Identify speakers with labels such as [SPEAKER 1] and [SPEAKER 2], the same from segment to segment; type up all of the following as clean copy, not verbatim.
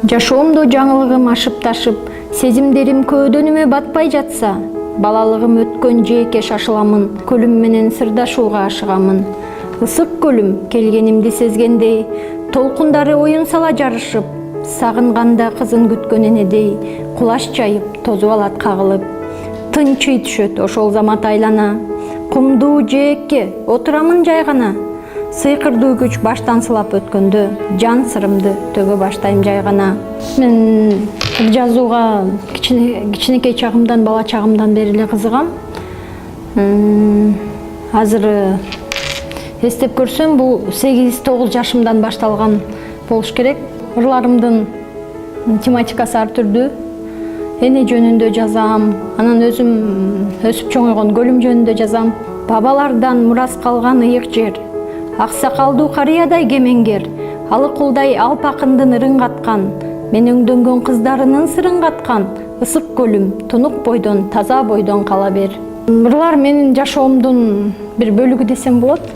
[SPEAKER 1] Жашоомдо жаңылыгым ашып ташып, сезимдерим көөдөнүмө батпай жатса, балалыгым өткөн жээкке шашыламын, көлүм менен сырдашууга ашыгамын. Ысык көлүм келгенимди сезгендей, толкундары оюн сала жарышып, сагынганда кызын күткөн энедей, кулаш чайып, тозуп алат кагылып. Тынчый түшөт ошол замат айлана, кумдуу жээкке отурамын жай гана. Сыйкырдуу күч баштан сылап өткөндө, жан сырымды төгө баштайм жай гана. Мен жазууга кичинекей чагымдан, бала чагымдан бери эле кызыгам. Азыр эстеп көрсөм, бул 8-9 жашымдан башталган болуш керек. Ырларымдын тематикасы ар түрдүү. Эне жөнүндө жазам, анан өзүм өсүп чоңойгон көлүм жөнүндө жазам. Бабалардан мурас калган ыйык жер, аксакалдуу карыядай кемеңгер, алыкулдай алпакындын ырын каткан, мен өңдөнгөн кыздарынын сырын каткан, ысык көлүм, тунук бойдон, таза бойдон кала бер. Ырлар менин жашоомдун бир бөлүгү десем болот.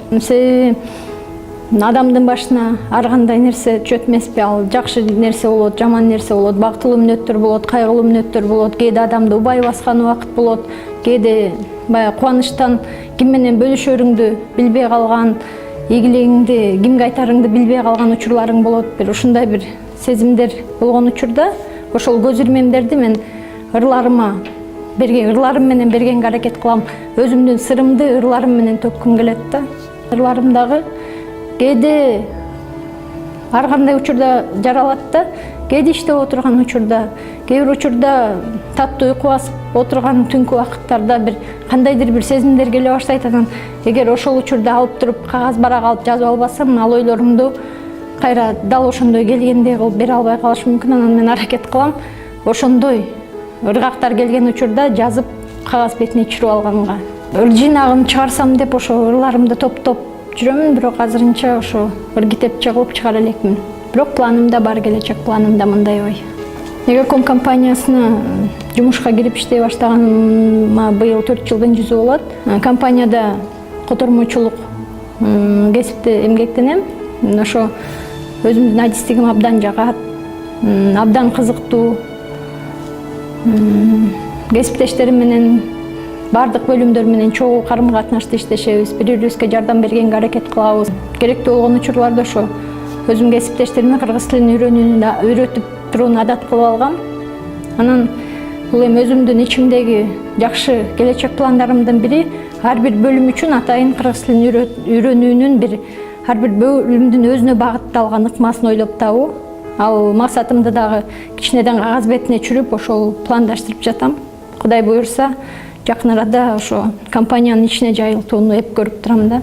[SPEAKER 1] Адамдын башына ар кандай нерсе түшөт эмеспи? Ал жакшы нерсе болот, жаман нерсе болот, бактылуу мүнөттөр болот, кайгылуу мүнөттөр болот, кээде адамды убай баскан убакыт болот, кээде баягы кубанычтан ким менен бөлүшөрүңдү билбей калган, ийгилигиңди кимге айтарыңды билбей калган учурларың болот. Бир ушундай бир сезимдер болгон учурда ошол көз ирмемдерди мен ырларым менен бергенге аракет кылам. Өзүмдүн сырымды ырларым менен төккүм келет да. Ырларымдагы кээде ар кандай учурда жаралат да, кээде иштеп отурган учурда, кээ бир учурда таттуу уйку басып отурган түнкү убакыттарда бир кандайдыр бир сезимдер келе баштайт. Анан эгер ошол учурда алып туруп кагаз барак алып жазып албасам, ал ойлорумду кайра дал ошондой келгендей кылып бере албай калышым мүмкүн. Анан мен аракет кылам ошондой ыргактар келген учурда жазып кагаз бетине түшүрүп алганга. Ыр жыйнагын чыгарсам деп ошо ырларымды топтоп жүрөмүн, бирок азырынча ошо ыр китепче кылып чыгара элекмин. Бирок планымда бар, келечек планымда мындай ой. Мегаком компаниясына жумушка кирип иштей баштаганыма быйыл 4 жылдын жүзү болот. Компанияда котормочулук кесипте эмгектенем. Ошо өзүмдүн адистигим абдан жагат, абдан кызыктуу. Кесиптештерим менен бардык бөлүмдөр менен чогуу карым катнашты иштешебиз, бири-бирибизге жардам бергенге аракет кылабыз. Керектүү болгон учурларда ошо өзүм кесиптештериме кыргыз тилин үйрөтүп турууну адат кылып алгам. Анан бул эми өзүмдүн ичимдеги жакшы келечек пландарымдын бири ар бир бөлүм үчүн атайын кыргыз тилин үйрөнүүнүн ар бир бөлүмдүн өзүнө багытталган ыкмасын ойлоп табуу. Ал максатымды дагы кичинеден кагаз бетине түшүрүп ошол пландаштырып жатам. Кудай буйрса, жакын арада ошо компаниянын ичине жайылтууну эп көрүп турам да.